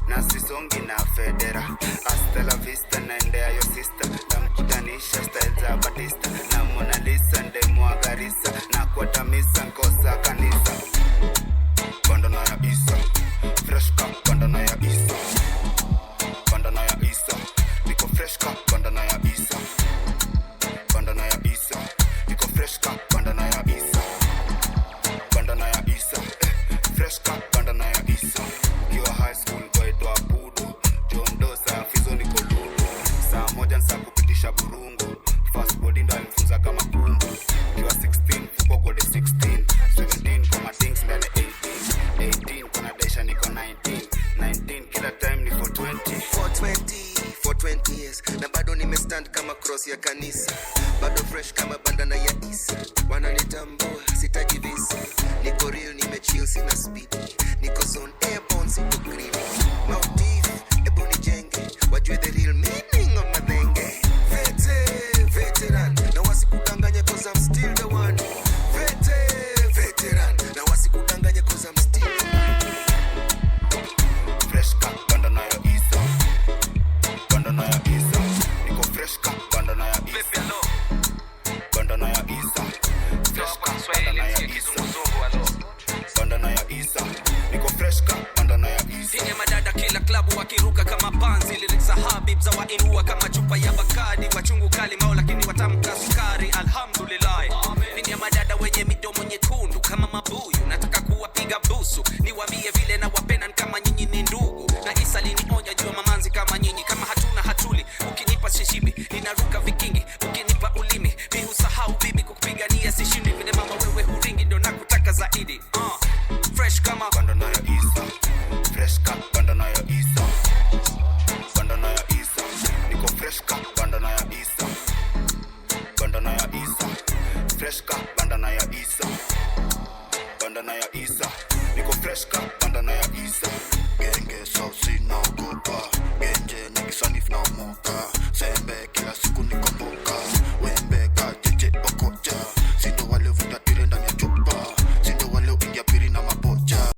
Nasisongi na federa hasta la vista naendea yo sister namkutanisha style za Batista na Mona Lisa ndemo agarisa na kuatamisa nkosa kanisa bandana ya Isa fresh cup bandana ya Isa bandana ya Isa niko fresh cup bandana ya Isa bandana ya Isa niko fresh cup bandana ya Isa bandana ya Isa fresh cup bandana ya Isa kiwa high school kupitisha burungu fast body ndo alifunza kama kumbu kiwa 16 fuko kode 16 17 kwa things ndani 18 kuna daisha niko 19 kila time ni 420 years na bado nimestand kama cross ya kanisa bado fresh kama bandana ya Isa wananitambua sitaji visa niko real nimechill sina speed niko zone airborne siko green Maldives ebu nijenge wajue the real meaning of my thenge veteran na wasikudanganya cause I'm still the one veteran na wasikudanganya cause I'm still the one fresh cup bandana ya Isa bandana ya Isa niko fresh cup bandana ya Isa bandana ya Isa fresh cup bandana ya Isa bandana ya Isa niko fresh cup bandana ya Isa Sine madada kila klabu wakiruka kama panzi lyrics za Habib za wainua kama chupa ya Bakadi wachungu kali mao lakini watamka sukari alhamdulillah Mimi ya madada wenye midomo nyekundu kama mabuyu nataka kuwapiga busu niwaambie vile na wapenda kama nyinyi ni ndugu na Isa linionya jua mamanzi kama nyinyi kama hatuna hatuli ukinipa shishibi ninaruka vikingi ukinipa ulimi mimi husahau bibi kukupigania sishindi vile mama wewe huringi ndo nakutaka zaidi fresh kama bandana ya Isa fresh cup bandana ya Isa bandana ya Isa niko fresh cup bandana ya Isa bandana ya Isa fresh cup bandana ya Isa bandana ya Isa niko fresh cup bandana ya Isa genge sauti na ogopa